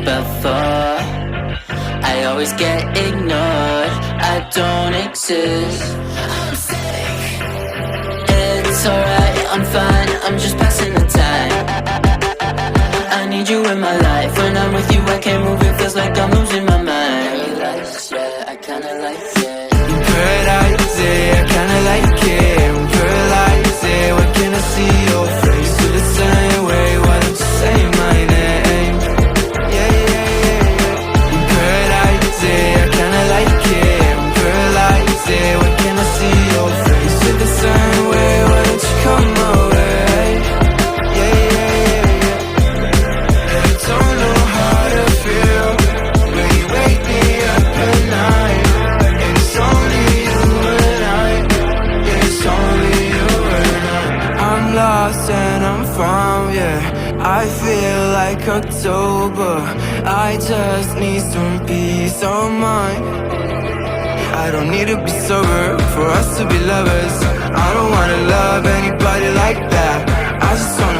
before. I always get ignored, I don't exist. I'm sick. It's alright, I'm fine, I'm just passing the time. I need you in my life. When I'm with you I can't move, it feels like I'm losing my mind. Paradise, yeah, I kinda like it. Paradise, yeah, I kinda like it. Paradise, yeah, when can I see your face? Feel the same way, why don't you say my name? Yeah, yeah, yeah, yeah. Paradise, yeah, I kinda like it. Paradise, yeah, when can I see your face? Feel the same way, why don't you come my way? Yeah, yeah, yeah, yeah. I don't know how to feel when you wake me up at night. It's only you and I. Yeah, it's only you and I. I'm lost and I'm found, yeah. I feel like October. I just need some peace of mind. I don't need to be sober for us to be lovers. I don't wanna love anybody like that. I just wanna